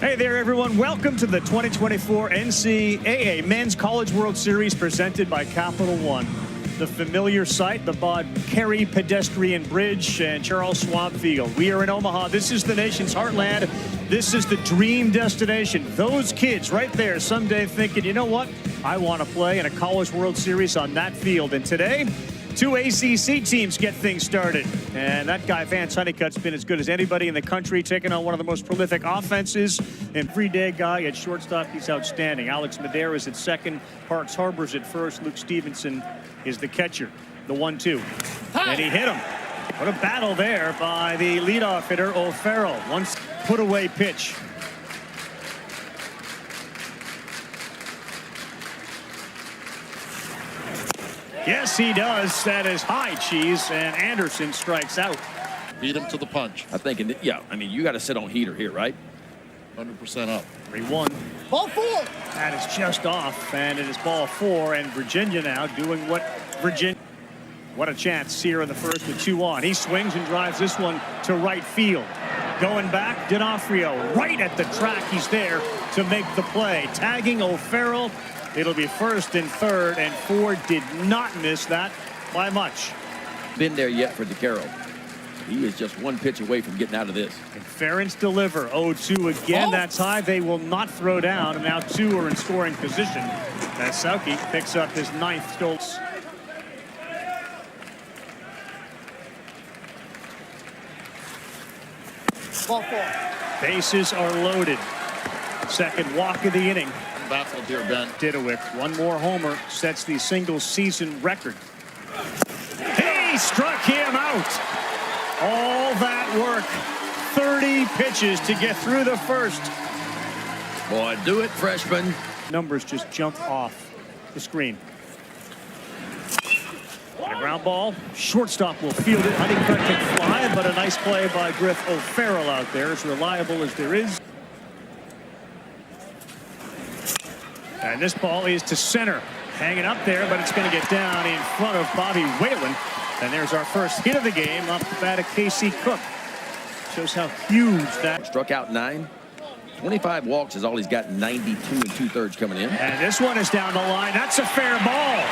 Hey there, everyone. Welcome to the 2024 NCAA Men's College World Series presented by Capital One. The familiar site, the Bod Carey Pedestrian Bridge and Charles Schwab Field. We are in Omaha. This is the nation's heartland. This is the dream destination. Those kids right there someday thinking, you know what? I want to play in a College World Series on that field. And today, two ACC teams get things started. And that guy, Vance Honeycutt's been as good as anybody in the country, taking on one of the most prolific offenses. Everyday guy at shortstop, he's outstanding. Alex Medeiros at second, Parks Harbor's at first, Luke Stevenson is the catcher, the 1-2. And he hit him. What a battle there by the leadoff hitter, O'Farrell. One put away pitch. Yes, he does. That is high cheese, and Anderson strikes out. Beat him to the punch. I think, I mean, you got to sit on heater here, right? 100% up. 3-1. Ball four. That is just off, and it is ball four, and Virginia now doing what Virginia. What a chance here in the first with 2 on. He swings and drives this one to right field. Going back, D'Onofrio right at the track. He's there to make the play. Tagging O'Farrell. It'll be first and third, and Ford did not miss that by much. Been there yet for DeCaro. He is just one pitch away from getting out of this. And Ferentz deliver. 0-2 again. That's high. They will not throw down. And now two are in scoring position. As Sauke picks up his 9th Stoltz. Ball four. Bases are loaded. Second walk of the inning. I'm baffled here, Ben. Didowick, one more homer, sets the single season record. He struck him out. All that work, 30 pitches to get through the first. Boy, do it, freshman. Numbers just jump off the screen. And a ground ball. Shortstop will field it. Honeycutt can fly, but a nice play by Griff O'Farrell out there, as reliable as there is. And this ball is to center. Hanging up there, but it's going to get down in front of Bobby Whalen. And there's our first hit of the game off the bat of Casey Cook. Shows how huge that. Struck out 9. 25 walks is all he's got. 92 2/3 coming in. And this one is down the line. That's a fair ball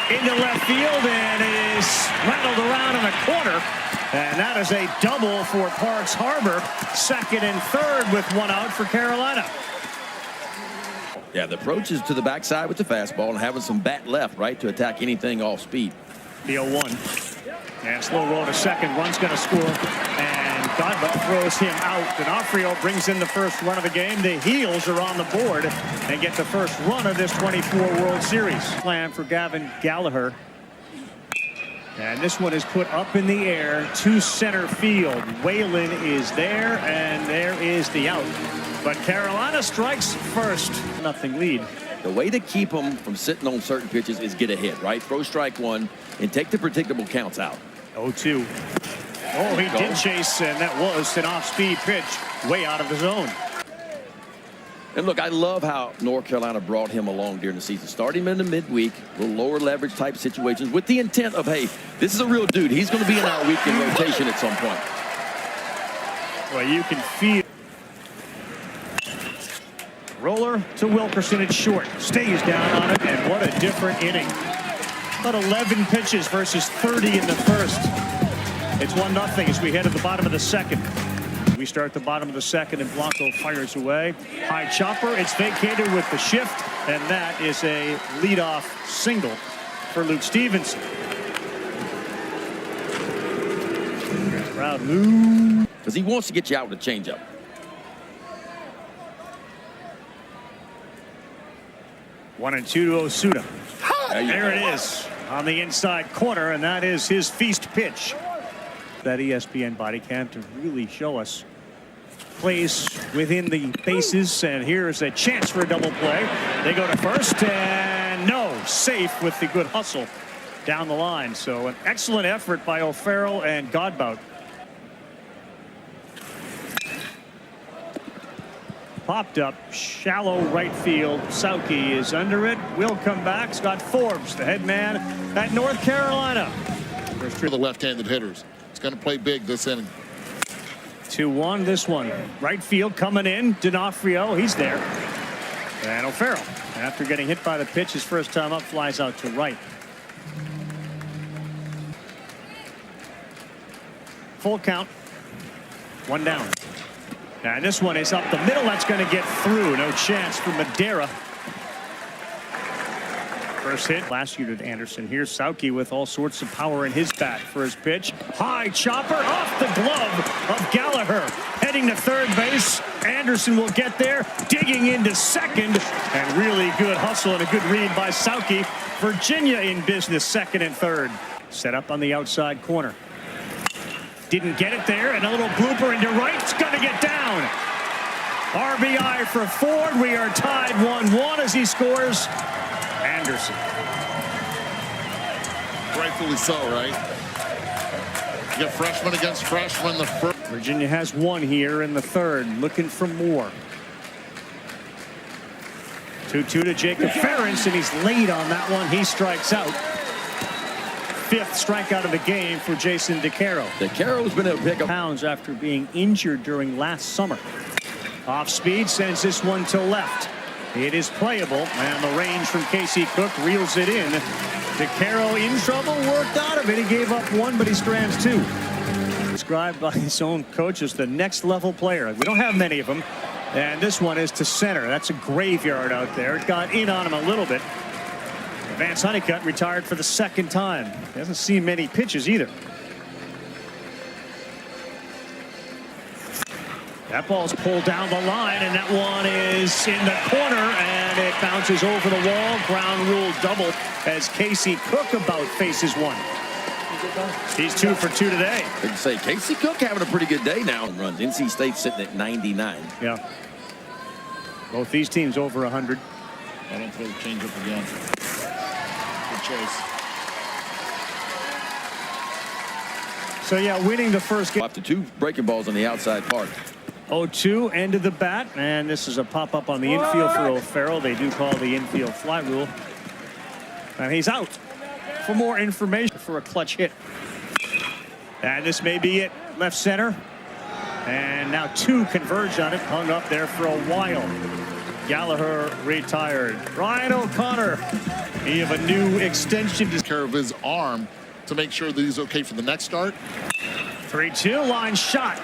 into left field, and it is rattled around in the corner. And that is a double for Parks Harbor. Second and third with one out for Carolina. Yeah, the approach is to the backside with the fastball and having some bat left, right, to attack anything off speed. The 0-1. And slow roll to second. Run's going to score. And Godwell throws him out. D'Onofrio brings in the first run of the game. The Heels are on the board and get the first run of this 24 World Series. Plan for Gavin Gallagher. And this one is put up in the air to center field. Whalen is there, and there is the out. But Carolina strikes first. Nothing lead. The way to keep them from sitting on certain pitches is get ahead, right? Throw strike one and take the predictable counts out. 0-2. Oh, he did chase, and that was an off-speed pitch way out of the zone. And look, I love how North Carolina brought him along during the season. Start him in the midweek, little lower leverage type situations with the intent of, hey, this is a real dude. He's going to be in our weekend rotation at some point. Well, you can feel. Roller to Wilkerson at short. Stays down on it, and what a different inning. About 11 pitches versus 30 in the first. It's 1-0 as we head to the bottom of the second. We start the bottom of the second, and Blanco fires away. High chopper. It's vacated with the shift, and that is a leadoff single for Luke Stevenson. Crowd move. Because he wants to get you out with a changeup. One and two to Osuna. There it is on the inside corner, and that is his feast pitch. That ESPN body cam to really show us plays within the bases, and here's a chance for a double play. They go to first, and no, safe with the good hustle down the line. So an excellent effort by O'Farrell and Godbout. Popped up, shallow right field. Sauke is under it. Will come back. Scott Forbes, the head man at North Carolina. For the left-handed hitters. It's going to play big this inning. 2-1. This one, right field coming in. D'Onofrio, he's there. And O'Farrell, after getting hit by the pitch his first time up, flies out to right. Full count. One down. And this one is up the middle. That's going to get through. No chance for Madera. First hit last year to Anderson. Here's Sauke with all sorts of power in his bat for his pitch. High chopper off the glove of Gallagher. Heading to third base. Anderson will get there. Digging into second. And really good hustle and a good read by Sauke. Virginia in business, second and third. Set up on the outside corner. Didn't get it there, and a little blooper into right. It's going to get down. RBI for Ford. We are tied 1-1 as he scores. Anderson. Rightfully so, right? You get freshman against freshman. The first. Virginia has one here in the third, looking for more. 2-2 to Jacob Ferentz, and he's late on that one. He strikes out. Fifth strikeout of the game for Jason DeCaro. DeCaro's been able to pick up Pounds after being injured during last summer. Off speed, sends this one to left. It is playable, and the range from Casey Cook reels it in. DeCaro in trouble, worked out of it. He gave up one, but he strands two. Described by his own coach as the next level player. We don't have many of them. And this one is to center. That's a graveyard out there. It got in on him a little bit. Vance Honeycutt retired for the second time. He hasn't seen many pitches either. That ball's pulled down the line, and that one is in the corner, and it bounces over the wall. Ground rule double as Casey Cook about faces one. He's 2 for 2 today. I can say Casey Cook having a pretty good day now. Runs. NC State sitting at 99. Yeah. Both these teams over 100. I don't throw the changeup again. Good choice. So yeah, winning the first game. After two breaking balls on the outside part. 0-2, end of the bat, and this is a pop-up on the infield for O'Farrell. They do call the infield fly rule. And he's out. For more information for a clutch hit. And this may be it. Left center. And now two converge on it. Hung up there for a while. Gallagher retired. Ryan O'Connor. He have a new extension. Take care of his arm to make sure that he's okay for the next start. 3-2 line shot.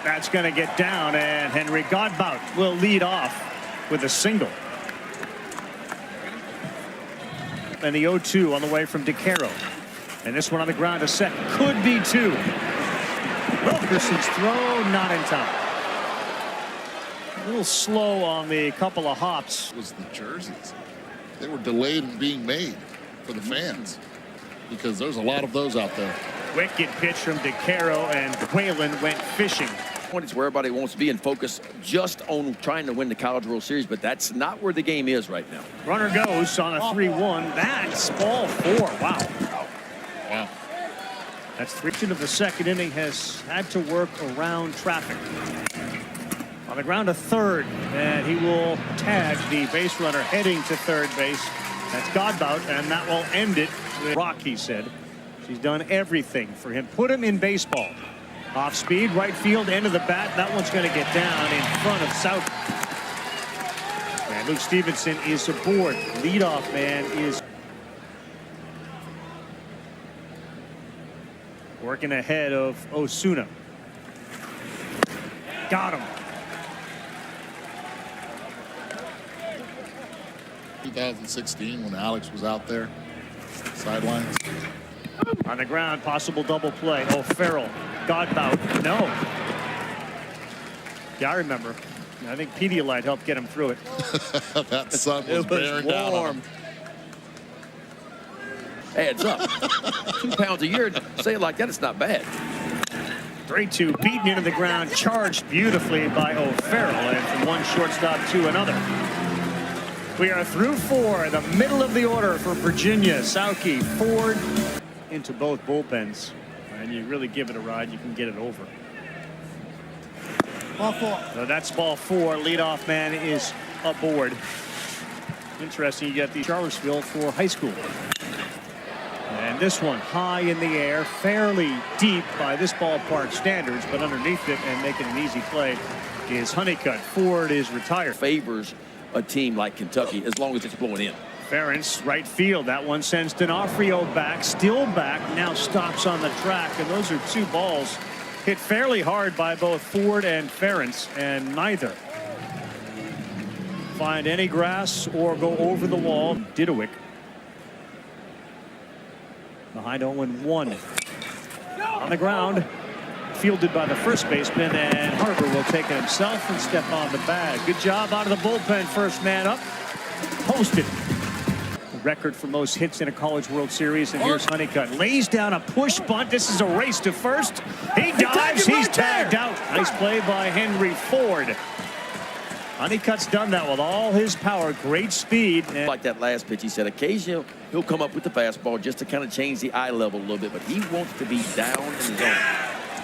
That's going to get down, and Henry Godbout will lead off with a single. And the 0-2 on the way from DeCaro. And this one on the ground to second. Could be two. Wilkerson's throw not in time. A little slow on the couple of hops. It was the jerseys. They were delayed in being made for the fans because there's a lot of those out there. Wicked pitch from DeCaro, and Whalen went fishing. It's where everybody wants to be and focus just on trying to win the College World Series, but that's not where the game is right now. Runner goes on a 3-1. That's ball 4. Wow. Wow. That's 3 of the second inning. Has had to work around traffic. On the ground to third, and he will tag the base runner heading to third base. That's Godbout, and that will end it. Rock, he said. She's done everything for him. Put him in baseball. Off speed, right field, end of the bat. That one's going to get down in front of South. And Luke Stevenson is aboard. Leadoff man is working ahead of Osuna. Got him. 2016 when Alex was out there, sidelines. On the ground, possible double play. O'Farrell, Godbout, no. Yeah, I remember. I think Pedialyte helped get him through it. That sun was bearing down on him. Adds up. 2 pounds a year. Say it like that, it's not bad. 3-2, beaten into the ground, charged beautifully by O'Farrell, and from one shortstop to another. We are through 4, the middle of the order for Virginia. Sauke, Ford, into both bullpens. And you really give it a ride, you can get it over. Ball 4. So that's ball 4. Leadoff man is aboard. Interesting, you get the Charlottesville for high school. And And this one high in the air, fairly deep by this ballpark standards, but underneath it and making an easy play is Honeycutt. Ford is retired. Favors a team like Kentucky as long as it's blowing in. Ferentz, right field. That one sends D'Onofrio back, still back, now stops on the track. And those are two balls hit fairly hard by both Ford and Ferentz, and neither find any grass or go over the wall. Didowick behind 0-1 on the ground, fielded by the first baseman, and Harper will take it himself and step on the bag. Good job out of the bullpen. First man up, posted. The record for most hits in a College World Series, and here's Honeycutt. Lays down a push bunt. This is a race to first. He dives. He's tagged out. Nice play by Henry Ford. Honeycutt's done that with all his power. Great speed. And like that last pitch, he said occasionally he'll come up with the fastball just to kind of change the eye level a little bit, but he wants to be down in the zone.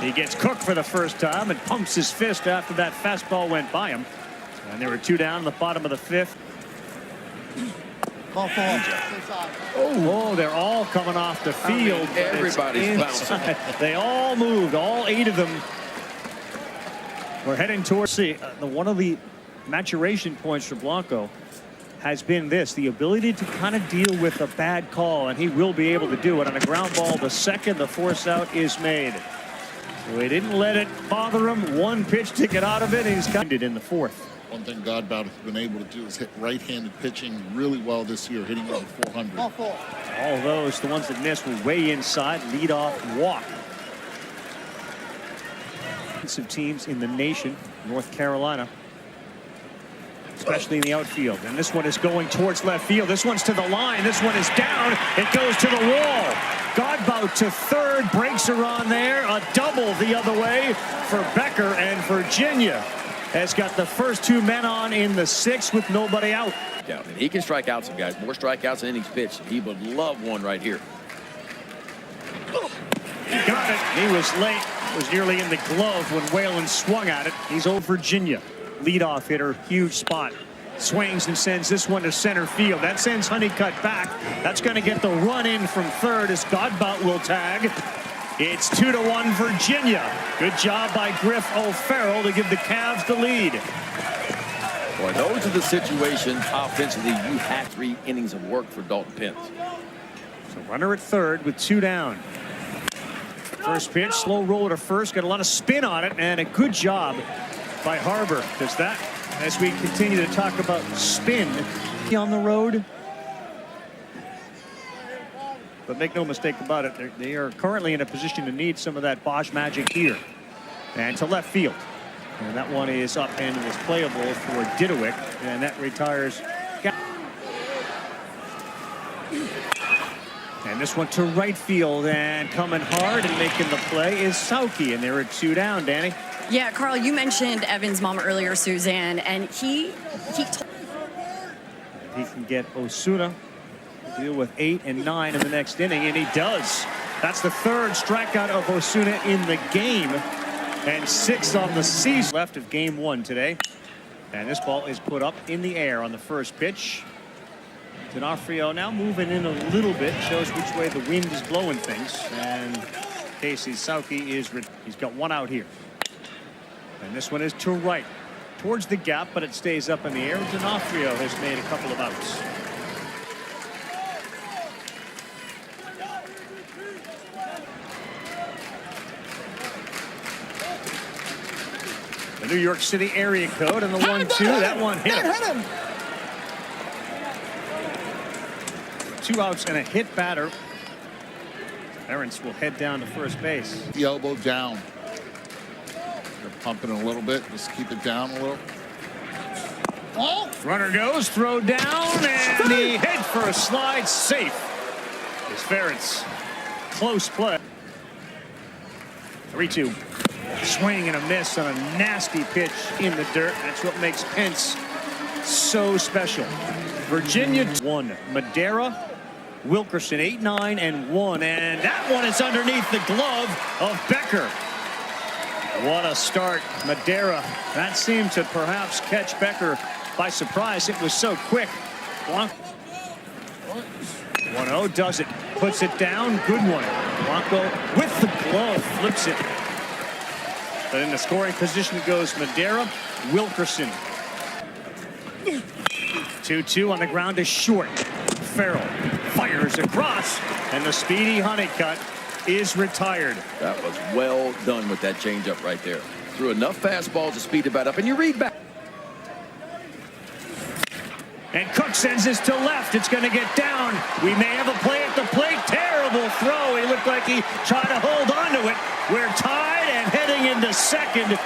He gets cooked for the first time and pumps his fist after that fastball went by him. And there were two down in the bottom of the fifth. Oh, they're all coming off the field. I mean, everybody's bouncing. They all moved, all 8 of them. We're heading towards one of the maturation points for Blanco has been the ability to kind of deal with a bad call, and he will be able to do it on a ground ball. The second the force out is made. So he didn't let it bother him. One pitch to get out of it, and he's got it in the fourth. One thing Godbout has been able to do is hit right-handed pitching really well this year, hitting over 400. All those, the ones that missed, were way inside. Leadoff walk. Defensive teams in the nation, North Carolina, especially in the outfield. And this one is going towards left field. This one's to the line. This one is down. It goes to the wall. Godbout to third, breaks her on there. A double the other way for Becker, and Virginia has got the first 2 men on in the 6th with nobody out. Yeah, and he can strike out some guys. More strikeouts than innings pitched. He would love one right here. He got it. He was late. Was nearly in the glove when Whalen swung at it. He's over Virginia. Leadoff hitter, huge spot. Swings and sends this one to center field. That sends Honeycutt back. That's going to get the run in from third as Godbout will tag. It's 2-1 Virginia. Good job by Griff O'Farrell to give the Cavs the lead. Boy, those are the situations offensively you have 3 innings of work for Dalton Pence. So runner at third with 2 down. First pitch, slow roller to first, got a lot of spin on it, and a good job by Harbor, because that, as we continue to talk about spin on the road. But make no mistake about it, they are currently in a position to need some of that Bosch magic here. And to left field. And that one is up and is playable for Didowick, and that retires. And this one to right field, and coming hard and making the play is Sauki, and there are 2 down, Danny. Yeah, Carl, you mentioned Evan's mom earlier, Suzanne, and he can get Osuna to deal with 8 and 9 in the next inning, and he does. That's the 3rd strikeout of Osuna in the game, and 6 on the season. Left of game 1 today, and this ball is put up in the air on the first pitch. D'Onofrio now moving in a little bit, shows which way the wind is blowing things, and Casey Sauki he's got 1 out here. And this one is to right, towards the gap, but it stays up in the air. D'Onofrio has made a couple of outs. The New York City area code and the 1-2. That one hit him. 2 outs and a hit batter. Ferentz will head down to first base. The elbow down. They're pumping it a little bit. Just keep it down a little. Oh. Runner goes, throw down, and he head for a slide, safe. It's Ferentz. Close play. 3-2. Swing and a miss on a nasty pitch in the dirt. That's what makes Pence so special. Virginia 1. Madera, Wilkerson 8-9 and 1, and that one is underneath the glove of Becker. What a start. Madera, that seemed to perhaps catch Becker by surprise. It was so quick. 1-0, does it, puts it down, good one. Blanco with the glove, flips it. But in the scoring position goes Madera, Wilkerson. 2-2 on the ground is short. Farrell fires across, and the speedy Honeycutt is retired. That was well done with that changeup right there. Threw enough fastballs to speed the bat up, and you read back. And Cook sends this to left. It's going to get down. We may have a play at the plate. Terrible throw. He looked like he tried to hold on to it. We're tied, and heading into second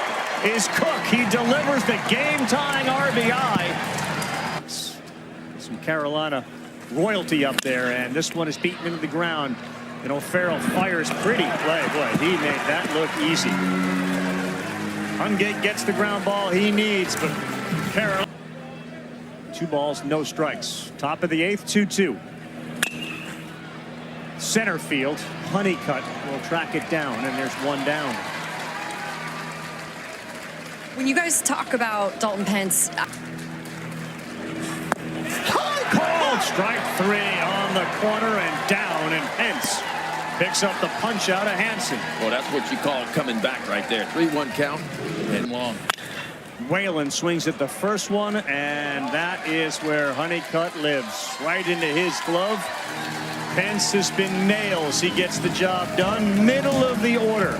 is Cook. He delivers the game-tying RBI. Some Carolina royalty up there, and this one is beaten into the ground. And O'Farrell fires, pretty play. Boy, he made that look easy. Hungate gets the ground ball he needs, but Carolina. 2 balls, no strikes. Top of the 8th, 2-2. Center field, Honeycutt will track it down, and there's 1 down. When you guys talk about Dalton Pence, Called strike 3 on the corner and down, and Pence picks up the punch out of Hansen. Well, that's what you call coming back right there. 3-1 count and long. Whalen swings at the first one, and that is where Honeycutt lives. Right into his glove. Pence has been nails. He gets the job done. Middle of the order.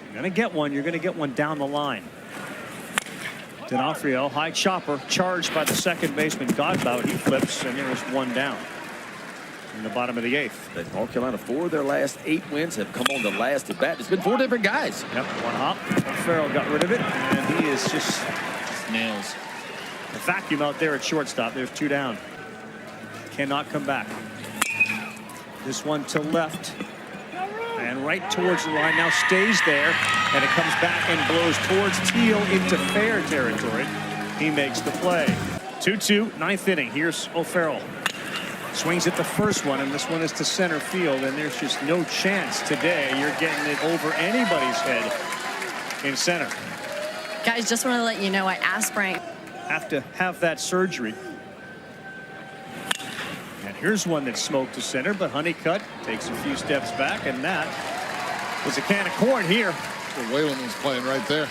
You're going to get one. You're going to get one down the line. D'Onofrio, high chopper, charged by the second baseman Godbout. He flips, and there is 1 down. In the bottom of the 8th. North Carolina, 4 of their last 8 wins have come on the last at bat. It's been 4 different guys. Yep, 1 hop. Farrell got rid of it, and he is just Nails. a vacuum out there at shortstop. There's 2 down. Cannot come back. This one to left. And right towards the line, now stays there, and it comes back and blows towards Teal into fair territory. He makes the play. 2-2, 9th inning. Here's O'Farrell. Swings at the first one, and this one is to center field, and there's just no chance today you're getting it over anybody's head in center. guys, just want to let you know I asked Frank. Have to have that surgery. And here's one that's smoked to center, but Honeycutt takes a few steps back, and that was a can of corn here. Well, Whalen was playing right there.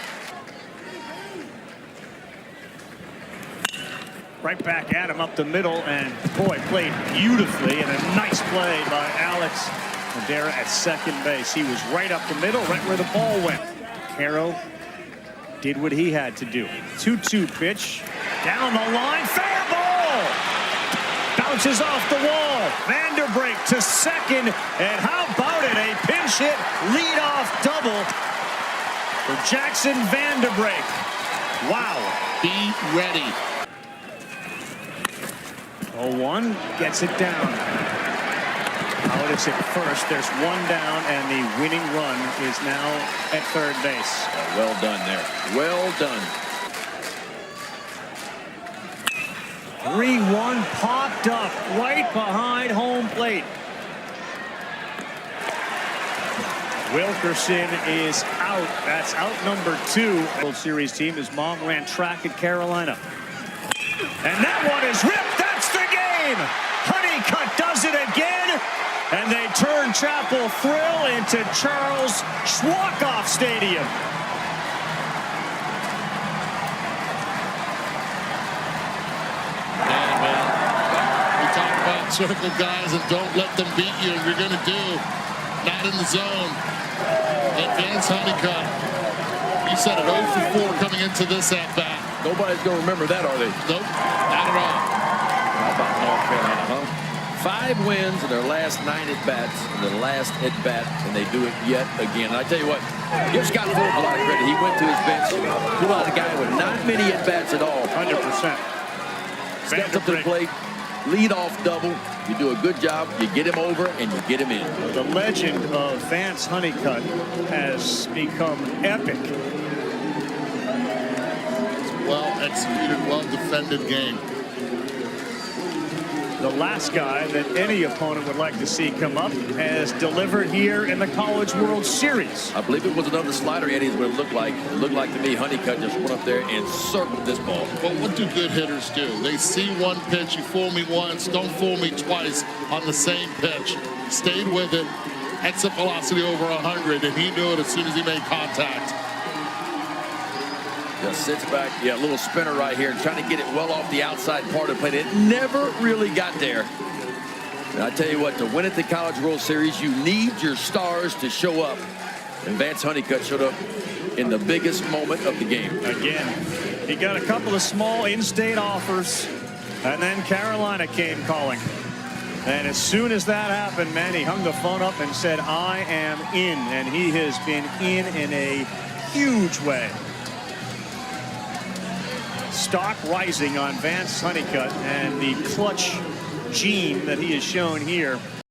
Right back at him up the middle, and boy, played beautifully, and a nice play by Alex Madera at second base. He was right up the middle, right where the ball went. Caro did what he had to do. 2-2 pitch down the line, fair ball, bounces off the wall. Vanderbrake to second, and how about it, a pinch hit leadoff double for Jackson Vanderbrake. Wow. Be ready. 0-1 gets it down. Out is at first. There's 1 down, and the winning run is now at third base. Well done there. Well done. 3-1 popped up right behind home plate. Wilkerson is out. That's out number 2. World Series team. His mom ran track at Carolina. And that one is ripped. That's the game. Honeycutt does it again. And they turn Chapel Thrill into Charles Schwakoff Stadium. Yeah, man. We talk about circle guys and don't let them beat you. You're going to do. Not in the zone. Advance Honeycutt. You said it 0 for 4 coming into this at-bat. Nobody's going to remember that, are they? Nope, not at all. How about North Carolina, huh? 5 wins in their last 9 at-bats, in their last at-bat, and they do it yet again. And I tell you what, give Scott Forbes a lot of credit. He went to his bench, pulled out a guy with not many at-bats at all. 100%. Steps up to the plate, lead off double. You do a good job, you get him over, and you get him in. The legend of Vance Honeycutt has become epic. Well executed, well defended game. the last guy that any opponent would like to see come up has delivered here in the College World Series. I believe it was another slider, Eddie, is what it looked like. It looked like to me Honeycutt just went up there and circled this ball. Well, what do good hitters do? They see one pitch, you fool me once, don't fool me twice on the same pitch. Stayed with it, exit velocity over 100, and he knew it as soon as he made contact. Just sits back, yeah, a little spinner right here, trying to get it well off the outside part of the plate. It never really got there. And I tell you what, to win at the College World Series, you need your stars to show up. And Vance Honeycutt showed up in the biggest moment of the game. Again, he got a couple of small in-state offers, and then Carolina came calling. And as soon as that happened, man, he hung the phone up and said, I am in. And he has been in a huge way. Stock rising on Vance Honeycutt, and the clutch gene that he has shown here